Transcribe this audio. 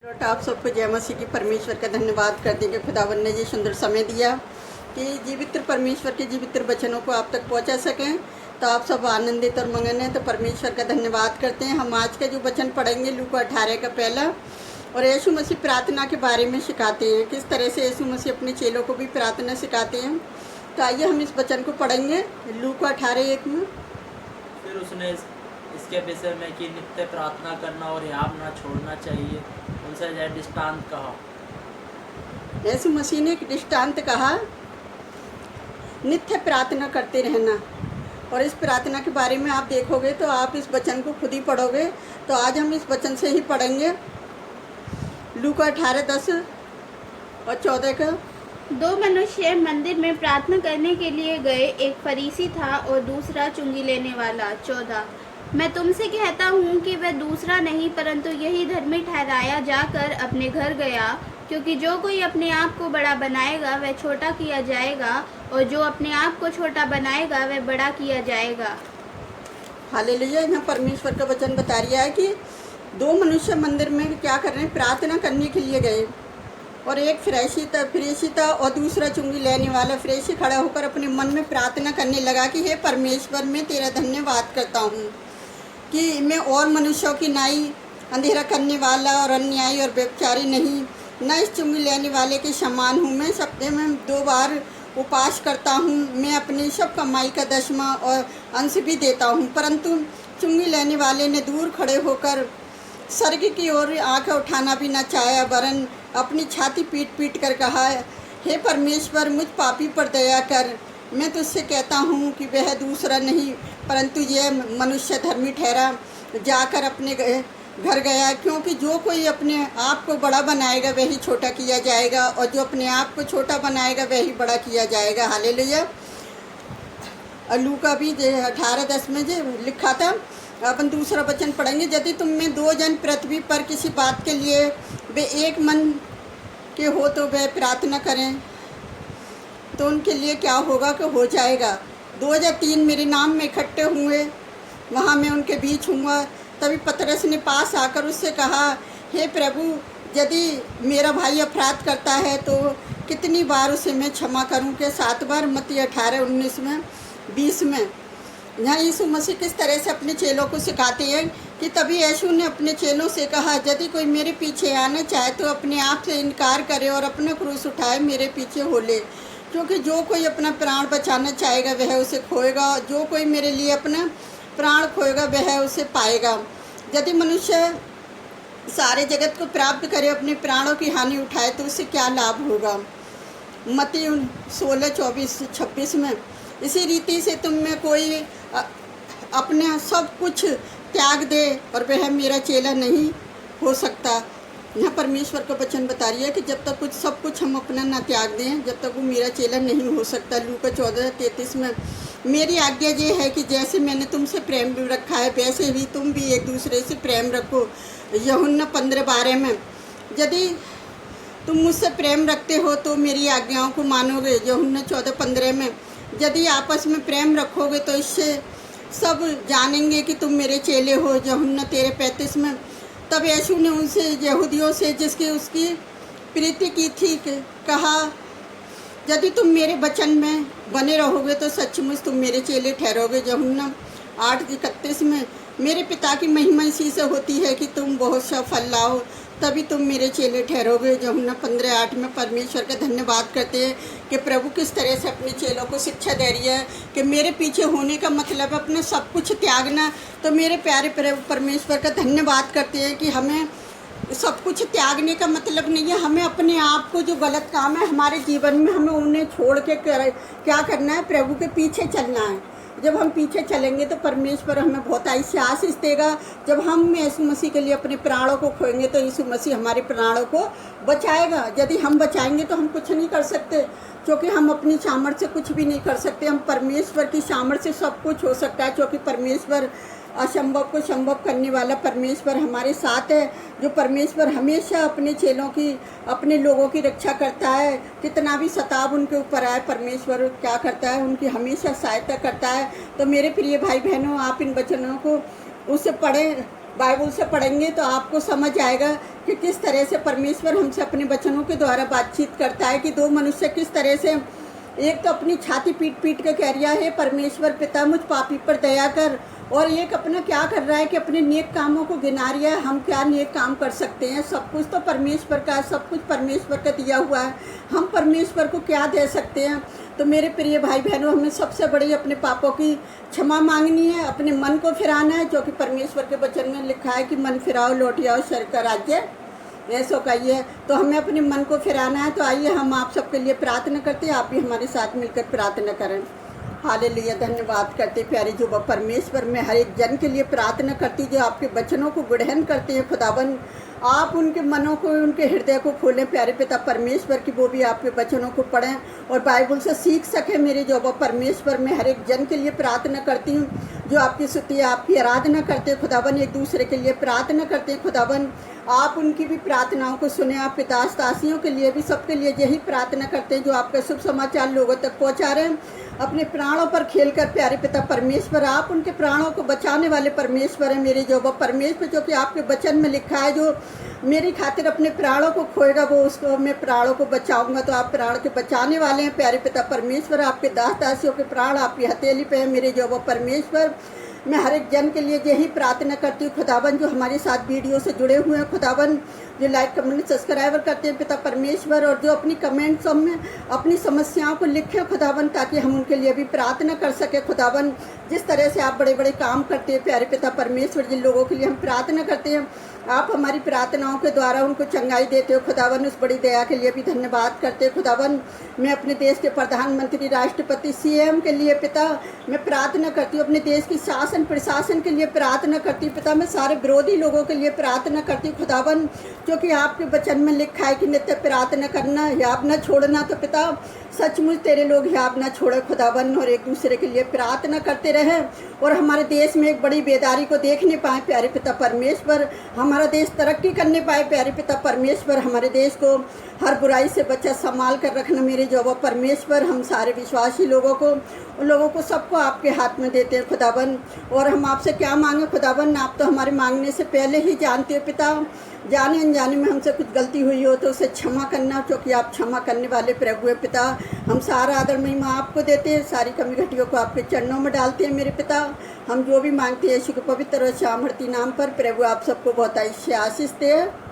तो आप सबको जय मसीह की परमेश्वर का धन्यवाद करते हैं कि खुदावन ने ये सुंदर समय दिया कि जीवित्र परमेश्वर के जीवित्र वचनों को आप तक पहुंचा सकें। तो आप सब आनंदित और मगन हैं, तो परमेश्वर का धन्यवाद करते हैं। हम आज का जो वचन पढ़ेंगे लूका 18 का पहला, और यीशु मसीह प्रार्थना के बारे में सिखाते हैं, किस तरह से यीशु मसीह अपने चेलों को भी प्रार्थना सिखाते हैं। तो आइए हम इस वचन को पढ़ेंगे लूका 18:1 में। फिर उसने इसके विषय में कि नित्य प्रार्थना करना और याब ना छोड़ना चाहिए, उनसे यह दृष्टांत कहा। यीशु मसीह ने एक दृष्टांत कहा, नित्य प्रार्थना करते रहना। और इस प्रार्थना के बारे में आप देखोगे तो आप इस वचन को खुद ही पढ़ोगे। तो आज हम इस वचन से ही पढ़ेंगे लूका 18:10 और 14 का। दो मनुष्य मंदिर में प्रार्थना करने के लिए गए, एक फरीसी था और दूसरा चुंगी लेने वाला। 14 मैं तुमसे कहता हूँ कि वह दूसरा नहीं परंतु यही धर्मी ठहराया जाकर अपने घर गया, क्योंकि जो कोई अपने आप को बड़ा बनाएगा वह छोटा किया जाएगा, और जो अपने आप को छोटा बनाएगा वह बड़ा किया जाएगा। हालेलुया। यहाँ परमेश्वर का वचन बता रहा है कि दो मनुष्य मंदिर में क्या कर रहे हैं, प्रार्थना करने के लिए गए, और एक फरीसी था और दूसरा चुंगी लेने वाला। फरीसी खड़ा होकर अपने मन में प्रार्थना करने लगा कि हे परमेश्वर, मैं तेरा धन्यवाद करता हूँ कि मैं और मनुष्यों की नाई अंधेरा करने वाला और अन्यायी और व्यभिचारी नहीं, न इस चुंगी लेने वाले के समान हूँ। मैं सप्ताह में 2 बार उपवास करता हूँ, मैं अपनी सब कमाई का 10वां और अंश भी देता हूँ। परंतु चुंगी लेने वाले ने दूर खड़े होकर स्वर्ग की ओर आँखें उठाना भी न चाहा, वरन अपनी छाती पीट पीट कर कहा, हे परमेश्वर, मुझ पापी पर दया कर। मैं तुझसे कहता हूँ कि वह दूसरा नहीं परंतु यह मनुष्य धर्मी ठहरा जाकर अपने घर गया, क्योंकि जो कोई अपने आप को बड़ा बनाएगा वही छोटा किया जाएगा, और जो अपने आप को छोटा बनाएगा वही बड़ा किया जाएगा। हालेलुया। लूका भी 18:10 में जो लिखा था। अपन दूसरा वचन पढ़ेंगे। यदि तुम में 2 जन पृथ्वी पर किसी बात के लिए वे एक मन के हो तो वे प्रार्थना करें तो उनके लिए क्या होगा कि हो जाएगा। 2 या 3 मेरे नाम में इकट्ठे हुए, वहाँ मैं उनके बीच हूँगा। तभी पतरस ने पास आकर उससे कहा, हे प्रभु, यदि मेरा भाई अपराध करता है तो कितनी बार उसे मैं क्षमा करूँ कि 7 बार? मत्ती 18:19 में 20 में। यहाँ यीशु मसीह किस तरह से अपने चेलों को सिखाते हैं कि तभी यीशु ने अपने चेलों से कहा, यदि कोई मेरे पीछे आना चाहे तो अपने आप से इनकार करे और अपना क्रूस उठाए मेरे पीछे हो ले। क्योंकि जो कोई अपना प्राण बचाना चाहेगा वह उसे खोएगा, जो कोई मेरे लिए अपना प्राण खोएगा वह उसे पाएगा। यदि मनुष्य सारे जगत को प्राप्त करे, अपने प्राणों की हानि उठाए तो उससे क्या लाभ होगा। मत्ती 16:24-26 में। इसी रीति से तुम में कोई अपना सब कुछ त्याग दे और वह मेरा चेला नहीं हो सकता। यहाँ परमेश्वर का वचन बता रही है कि जब तक सब कुछ हम अपना ना त्याग दें, जब तक वो मेरा चेला नहीं हो सकता। लूका 14:33 में। मेरी आज्ञा ये है कि जैसे मैंने तुमसे प्रेम रखा है वैसे ही तुम भी एक दूसरे से प्रेम रखो। यूहन्ना 15:12 में। यदि तुम मुझसे प्रेम रखते हो तो मेरी आज्ञाओं को मानोगे। यूहन्ना 14:15 में। यदि आपस में प्रेम रखोगे तो इससे सब जानेंगे कि तुम मेरे चेले हो। यूहन्ना 13:35 में। तब यीशु ने उनसे यहूदियों से जिसकी उसकी प्रीति की थी कहा, यदि तुम मेरे वचन में बने रहोगे तो सचमुच तुम मेरे चेले ठहरोगे। यूहन्ना 8:31 में। मेरे पिता की महिमा इसी से होती है कि तुम बहुत सा फल लाओ, तभी तुम मेरे चेले ठहरोगे। यूहन्ना 15:8 में। परमेश्वर का धन्यवाद करते हैं कि प्रभु किस तरह से अपने चेलों को शिक्षा दे रही है कि मेरे पीछे होने का मतलब अपना सब कुछ त्यागना। तो मेरे प्यारे प्रभु परमेश्वर का धन्यवाद करते हैं कि हमें सब कुछ त्यागने का मतलब नहीं है, हमें अपने आप को जो गलत काम है हमारे जीवन में हमें उन्हें छोड़ के क्या करना है, प्रभु के पीछे चलना है। जब हम पीछे चलेंगे तो परमेश्वर हमें बहुत ऐसी आशीष देगा। जब हम यीशु मसीह के लिए अपने प्राणों को खोएंगे तो यीशु मसीह हमारे प्राणों को बचाएगा। यदि हम बचाएंगे तो हम कुछ नहीं कर सकते, क्योंकि हम अपनी सामर्थ्य से कुछ भी नहीं कर सकते। हम परमेश्वर की सामर्थ्य से सब कुछ हो सकता है, क्योंकि परमेश्वर असंभव को संभव करने वाला परमेश्वर हमारे साथ है। जो परमेश्वर हमेशा अपने चेलों की, अपने लोगों की रक्षा करता है। कितना भी सताव उनके ऊपर आए, परमेश्वर क्या करता है, उनकी हमेशा सहायता करता है। तो मेरे प्रिय भाई बहनों, आप इन वचनों को उससे पढ़ें बाइबल से पढ़ेंगे तो आपको समझ आएगा कि किस तरह से परमेश्वर हमसे अपने वचनों के द्वारा बातचीत करता है कि दो मनुष्य किस तरह से, एक तो अपनी छाती पीट पीट के कह रहा है परमेश्वर पिता मुझ पापी पर दया कर, और एक अपना क्या कर रहा है कि अपने नेक कामों को गिना रहा है। हम क्या नेक काम कर सकते हैं? सब कुछ तो परमेश्वर का, सब कुछ परमेश्वर का दिया हुआ है, हम परमेश्वर को क्या दे सकते हैं? तो मेरे प्रिय भाई बहनों, हमें सबसे बड़ी अपने पापों की क्षमा मांगनी है, अपने मन को फिराना है, जो कि परमेश्वर के वचन में लिखा है कि मन फिराओ लौट आओ स्वर्ग का राज्य ऐसा कहिए। तो हमें अपने मन को फिराना है। तो आइए हम आप सबके लिए प्रार्थना करते हैं, आप भी हमारे साथ मिलकर प्रार्थना करें। हालेलुया, धन्यवाद करते प्यारे जो परमेश्वर, मैं हर एक जन के लिए प्रार्थना करती जो आपके वचनों को ग्रहण करते हैं खुदावन, आप उनके मनों को, उनके हृदय को खोलें प्यारे पिता परमेश्वर की, वो भी आपके वचनों को पढ़ें और बाइबल से सीख सके। मेरे जो परमेश्वर, मैं हर एक जन के लिए प्रार्थना करती हूँ जो आपकी स्तुति, आपकी आराधना करते हैं खुदावन, एक दूसरे के लिए प्रार्थना करते हैं खुदावन, आप उनकी भी प्रार्थनाओं को सुने। आप पितास्तासियों के लिए भी, सबके लिए यही प्रार्थना करते हैं जो आपका शुभ समाचार लोगों तक पहुँचा रहे हैं, अपने प्राणों पर खेलकर प्यारे पिता परमेश्वर, आप उनके प्राणों को बचाने वाले परमेश्वर हैं। मेरे जो परमेश्वर, जो कि आपके वचन में लिखा है, जो मेरी खातिर अपने प्राणों को खोएगा वो उसको मैं प्राणों को बचाऊंगा। तो आप प्राण के बचाने वाले हैं प्यारे पिता परमेश्वर, आपके दास दासियों के प्राण आपकी हथेली पे है। मेरे जो परमेश्वर, मैं हर एक जन के लिए यही प्रार्थना करती हूँ खुदावन, जो हमारे साथ वीडियो से जुड़े हुए हैं खुदावन, जो लाइक कमेंट सब्सक्राइबर करते हैं पिता परमेश्वर, और जो अपनी कमेंट्स में अपनी समस्याओं को लिखें खुदावन, ताकि हम उनके लिए भी प्रार्थना कर सके खुदावन। जिस तरह से आप बड़े बड़े काम करते हैं प्यारे पिता परमेश्वर, जिन लोगों के लिए हम प्रार्थना करते हैं, आप हमारी प्रार्थनाओं के द्वारा उनको चंगाई देते हो खुदावन, उस बड़ी दया के लिए भी धन्यवाद करते हो खुदावन। मैं अपने देश के प्रधानमंत्री, राष्ट्रपति, सीएम के लिए पिता मैं प्रार्थना करती हूँ, अपने देश की शासन प्रशासन के लिए प्रार्थना करती हूँ पिता, मैं सारे विरोधी लोगों के लिए प्रार्थना करती हूँ खुदावन, जो कि आपके वचन में लिखा है कि नित्य प्रार्थना करना, याद न छोड़ना। तो पिता सचमुच तेरे लोग याद न छोड़े खुदावन, और एक दूसरे के लिए प्रार्थना करते रहे, और हमारे देश में एक बड़ी बेदारी को देखने पाए प्यारे पिता परमेश्वर, हमारा देश तरक्की करने पाए प्यारे पिता परमेश्वर, हमारे देश को हर बुराई से बचा संभाल कर रखना मेरे जो परमेश्वर। हम सारे विश्वासी लोगों को, उन लोगों को सबको आपके हाथ में देते हैं खुदावन, और हम आपसे क्या मांगे खुदावन, आप तो हमारे मांगने से पहले ही जानते हो पिता। जाने अनजाने में हमसे कुछ गलती हुई हो तो उसे क्षमा करना, क्योंकि आप क्षमा करने वाले प्रभु है पिता। हम सारा आदर महिमा आपको देते हैं, सारी कमी घटियों को आपके चरणों में डालते हैं मेरे पिता। हम जो भी मांगते हैं यीशु के पवित्र और सामर्थी नाम पर प्रभु आप सबको बहुत आशीष दे।